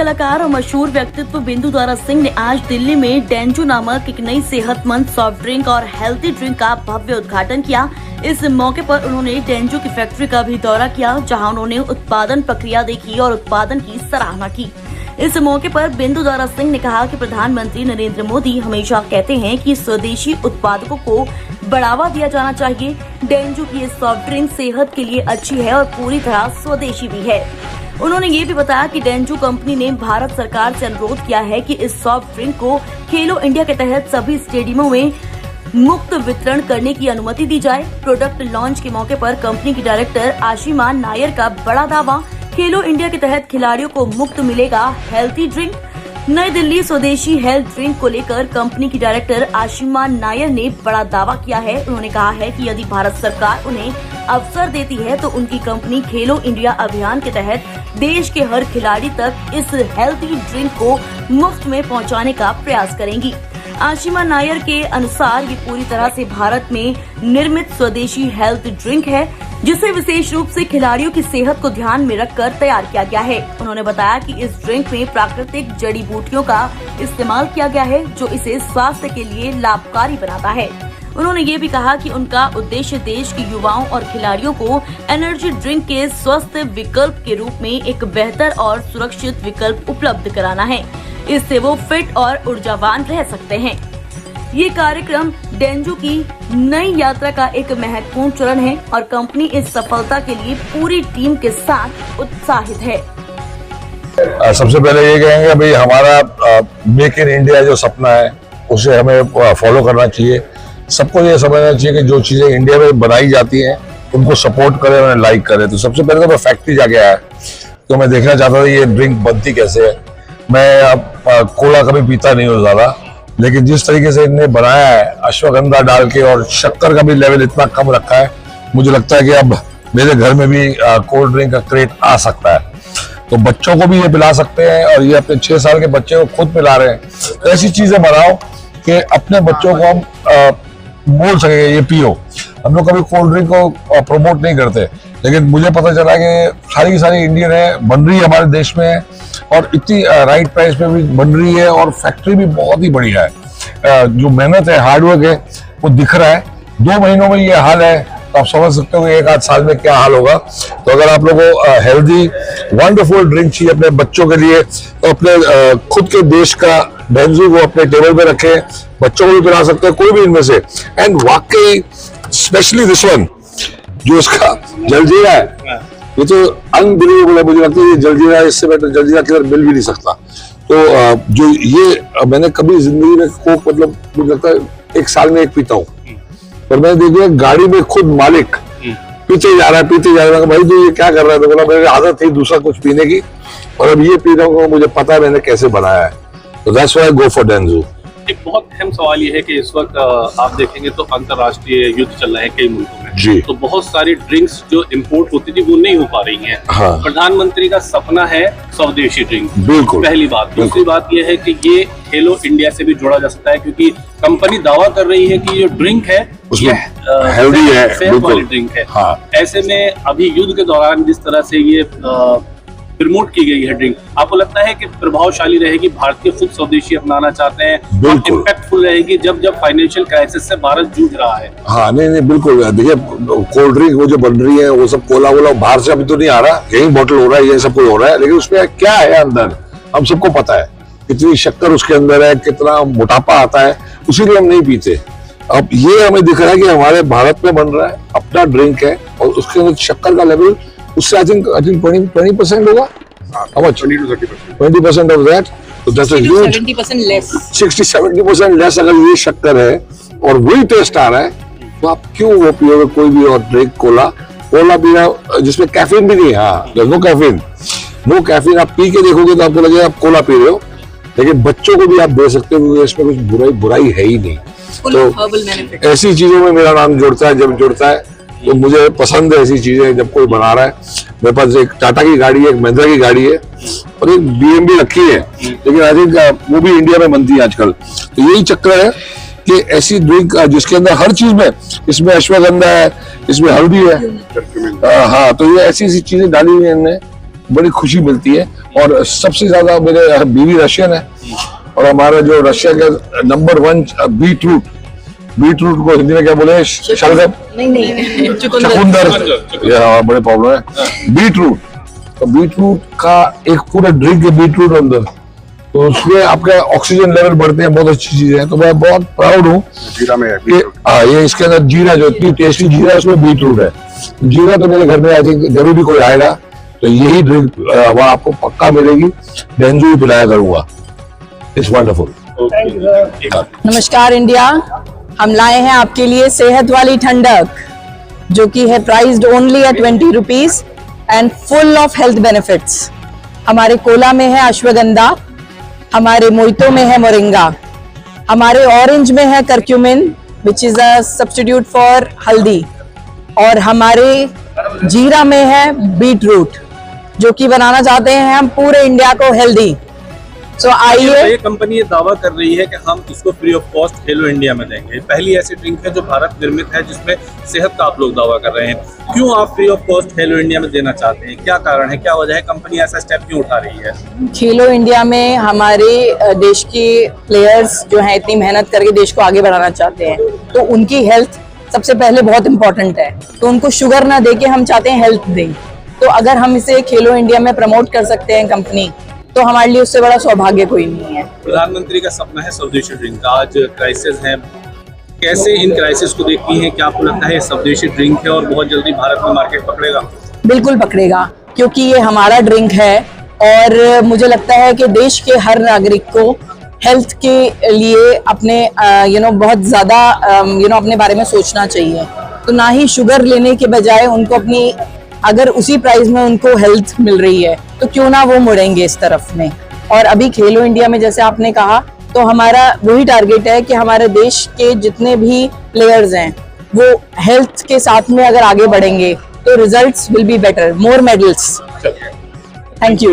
कलाकार और मशहूर व्यक्तित्व बिंदु दारा सिंह ने आज दिल्ली में डेंजू नामक एक नई सेहतमंद सॉफ्ट ड्रिंक और हेल्थी ड्रिंक का भव्य उद्घाटन किया। इस मौके पर उन्होंने डेंजू की फैक्ट्री का भी दौरा किया, जहां उन्होंने उत्पादन प्रक्रिया देखी और उत्पादन की सराहना की। इस मौके पर बिंदु दारा सिंह ने कहा कि प्रधानमंत्री नरेंद्र मोदी हमेशा कहते हैं कि स्वदेशी उत्पादकों को बढ़ावा दिया जाना चाहिए। डेंजू की ये सॉफ्ट ड्रिंक सेहत के लिए अच्छी है और पूरी तरह स्वदेशी भी है। उन्होंने ये भी बताया कि डेंजू कंपनी ने भारत सरकार से अनुरोध किया है कि इस सॉफ्ट ड्रिंक को खेलो इंडिया के तहत सभी स्टेडियमों में मुफ्त वितरण करने की अनुमति दी जाए। प्रोडक्ट लॉन्च के मौके पर कंपनी की डायरेक्टर आशिमा नायर का बड़ा दावा, खेलो इंडिया के तहत खिलाड़ियों को मुफ्त मिलेगा हेल्थी ड्रिंक। नई दिल्ली स्वदेशी हेल्थ ड्रिंक को लेकर कंपनी की डायरेक्टर आशिमा नायर ने बड़ा दावा किया है। उन्होंने कहा है कि यदि भारत सरकार उन्हें अवसर देती है तो उनकी कंपनी खेलो इंडिया अभियान के तहत देश के हर खिलाड़ी तक इस हेल्थी ड्रिंक को मुफ्त में पहुंचाने का प्रयास करेंगी। आशिमा नायर के अनुसार ये पूरी तरह से भारत में निर्मित स्वदेशी हेल्थ ड्रिंक है, जिसे विशेष रूप से खिलाड़ियों की सेहत को ध्यान में रखकर तैयार किया गया है। उन्होंने बताया कि इस ड्रिंक में प्राकृतिक जड़ी बूटियों का इस्तेमाल किया गया है, जो इसे स्वास्थ्य के लिए लाभकारी बनाता है। उन्होंने ये भी कहा कि उनका उद्देश्य देश के युवाओं और खिलाड़ियों को एनर्जी ड्रिंक के स्वस्थ विकल्प के रूप में एक बेहतर और सुरक्षित विकल्प उपलब्ध कराना है। इससे वो फिट और ऊर्जावान रह सकते हैं। ये कार्यक्रम डेंजू की नई यात्रा का एक महत्वपूर्ण चरण है और कंपनी इस सफलता के लिए पूरी टीम के साथ उत्साहित है। सबसे पहले ये कहेंगे भाई, हमारा मेक इन इंडिया जो सपना है उसे हमें फॉलो करना चाहिए। सबको ये समझना चाहिए कि जो चीजें इंडिया में बनाई जाती हैं उनको सपोर्ट करें, उन्हें लाइक करें। तो सबसे पहले तो मैं फैक्ट्री जाके आया, तो मैं देखना चाहता था ये ड्रिंक बनती कैसे है। मैं कोला कभी पीता नहीं हूँ ज्यादा, लेकिन जिस तरीके से इन्हें बनाया है अश्वगंधा डाल के, और शक्कर का भी लेवल इतना कम रखा है, मुझे लगता है कि अब मेरे घर में भी कोल्ड ड्रिंक का क्रेट आ सकता है। तो बच्चों को भी ये पिला सकते हैं और ये अपने 6 साल के बच्चे को खुद पिला रहे हैं। तो ऐसी चीजें बनाओ कि अपने बच्चों को हम बोल सके ये पियो। हम लोग कभी कोल्ड ड्रिंक को प्रमोट नहीं करते, लेकिन मुझे पता चला कि सारी की सारी इंडियन है, बन रही है हमारे देश में है और इतनी राइट प्राइस पे भी बन रही है और फैक्ट्री भी बहुत ही बढ़िया है। जो मेहनत है, हार्डवर्क है, वो दिख रहा है। 2 महीनों में ये हाल है, तो आप समझ सकते हो 1 आध साल में क्या हाल होगा। तो अगर आप लोगों को हेल्दी वंडरफुल ड्रिंक चाहिए अपने बच्चों के लिए, तो अपने खुद के देश का डेंजू को अपने टेबल पे रखें, बच्चों को भी पिला सकते हैं कोई भी इनमें से। एंड वाकई स्पेशली दिस वन जो इसका जलजीरा है, ये तो अनबिलीवेबल है। मुझे लगता है ये जलजीरा, इससे बेटर जलजीरा किधर मिल भी नहीं सकता। तो जो ये मैंने कभी जिंदगी में कोक, मतलब मुझे लगता है 1 साल में 1 पीता हूँ, पर मैंने देख लिया गाड़ी में खुद मालिक पीते जा रहा है। भाई तो ये क्या कर रहा है? तो बोला मेरी आदत थी दूसरा कुछ पीने की, और अब ये पी रहा हूँ, मुझे पता है मैंने कैसे बनाया है। तो that's why I go for डेंजू। एक बहुत अहम सवाल ये है कि इस वक्त आप देखेंगे तो अंतर्राष्ट्रीय युद्ध चल रहा है कई मुल्कों में जी। तो बहुत सारी ड्रिंक्स जो इंपोर्ट होती थी वो नहीं हो पा रही हैं। हाँ। प्रधानमंत्री का सपना है स्वदेशी ड्रिंक, बिल्कुल पहली बात। दूसरी बात ये है कि ये खेलो इंडिया से भी जोड़ा जा सकता है, क्योंकि कंपनी दावा कर रही है कि ये ड्रिंक है उसमें हेल्दी है, बिल्कुल ड्रिंक है। हाँ। ऐसे में अभी युद्ध के दौरान जिस तरह से ये प्रमोट की गई है ड्रिंक, आपको लगता है कि प्रभावशाली रहेगी? भारतीय खुद स्वदेशी अपनाना चाहते हैं, इम्पैक्टफुल रहेगी जब जब फाइनेंशियल क्राइसिस से भारत जूझ रहा है? हाँ, नहीं बिल्कुल। देखिए कोल्ड ड्रिंक वो जो बन रही है वो सब कोला वोला बाहर से अभी तो नहीं आ रहा, यही बॉटल हो रहा है, ये सब कुछ हो रहा है, लेकिन उसमें क्या है अंदर हम सबको पता है। कितनी शक्कर उसके अंदर है, कितना मोटापा आता है, उसीलिए हम नहीं पीते। अब ये हमें दिख रहा है कि हमारे भारत में बन रहा है, अपना ड्रिंक है और उसके अंदर शक्कर का लेवल उससे आई थिंक 20% होगा। How much? 20 to 30%. 20% of that. So that's a huge 70% less. 60-70% less अगर ये शक्कर है और वही टेस्ट आ रहा है, तो आप क्यों वो पियोगे कोई भी और ड्रिंक? कोला पीना जिसमें कैफीन भी नहीं है। हाँ, नो कैफीन आप पी के देखोगे तो आपको लगेगा आप कोला पी रहे हो, लेकिन बच्चों को भी आप दे सकते हो क्योंकि इसमें कुछ बुराई है ही नहीं। तो ऐसी चीजों में मेरा नाम जुड़ता है, जब जुड़ता है तो मुझे पसंद है ऐसी चीजें। जब कोई बना रहा है, मेरे पास एक टाटा की गाड़ी है, एक महिंद्रा की गाड़ी है और एक BMW रखी है, लेकिन आई थिंक वो भी इंडिया में बनती है आजकल। तो यही चक्कर है कि ऐसी ड्रिंक जिसके अंदर हर चीज में, इसमें अश्वगंधा है, इसमें हल्दी है, हाँ, तो ये ऐसी चीजें डाली हुई है इनने बड़ी खुशी मिलती है। और सबसे ज्यादा मेरे बीवी रशियन है, और हमारा जो रशिया का नंबर 1 बीट रूट को हिंदी में क्या बोले, शलगम, चुकंदर, ये बड़े प्रॉब्लम है। बीट रूट, तो बीट रूट का एक पूरा ड्रिंक है बीट रूट अंदर, तो उसमें आपका ऑक्सीजन लेवल बढ़ते हैं, बहुत अच्छी चीजें हैं। तो मैं बहुत प्राउड हूँ जीरा में ये इसके अंदर जीरा, जो इतनी टेस्टी जीरा है, उसमें बीट रूट है। जीरा तो मेरे घर में आई थिंक जरूर भी कोई आएगा तो यही ड्रिंक वहाँ आपको पक्का मिलेगी। डेंजू भी पिलाया करूंगा। It's wonderful. नमस्कार इंडिया, हम लाए हैं आपके लिए सेहत वाली ठंडक, जो कि है priced only at 20 rupees and full of health benefits. हमारे कोला में है अश्वगंधा, हमारे मोइतो में है मोरिंगा, हमारे ऑरेंज में है curcumin which is a substitute for हल्दी, और हमारे जीरा में है बीट रूट, जो कि बनाना चाहते हैं हम पूरे इंडिया को हेल्दी। सो आइए, ये कंपनी ये दावा कर रही है कि हम इसको free of cost hello India में देंगे। पहली ऐसी ड्रिंक है जो भारत निर्मित है जिसमें सेहत का आप लोग दावा कर रहे हैं। क्यों आप free of cost hello India में देना चाहते हैं? क्या कारण है, क्या वजह है, कंपनी ऐसा स्टेप क्यों उठा रही है? खेलो इंडिया में हमारे देश के प्लेयर्स जो हैं इतनी मेहनत करके देश को आगे बढ़ाना चाहते हैं, तो उनकी हेल्थ सबसे पहले बहुत इंपॉर्टेंट है। तो उनको शुगर ना दे के हम चाहते हैं हेल्थ दें। तो अगर हम इसे खेलो इंडिया में प्रमोट कर सकते हैं कंपनी, तो हमारे लिए उससे बड़ा सौभाग्य कोई नहीं है। प्रधानमंत्री का सपना है स्वदेशी ड्रिंक का। आज क्राइसिस है, कैसे इन क्राइसिस को देखती हैं? क्या आपको लगता है स्वदेशी ड्रिंक है और बहुत जल्दी भारत में मार्केट पकड़ेगा? बिल्कुल पकड़ेगा, क्योंकि ये हमारा ड्रिंक है और मुझे लगता है कि देश के हर नागरिक को हेल्थ के लिए अपने बहुत ज्यादा अपने बारे में सोचना चाहिए। तो ना ही शुगर लेने के बजाय उनको अपनी, अगर उसी प्राइस में उनको हेल्थ मिल रही है तो क्यों ना वो मुड़ेंगे इस तरफ में। और अभी खेलो इंडिया में जैसे आपने कहा, तो हमारा वही टारगेट है कि हमारे देश के जितने भी प्लेयर्स हैं वो हेल्थ के साथ में अगर आगे बढ़ेंगे तो results will be better, more medals. Thank you.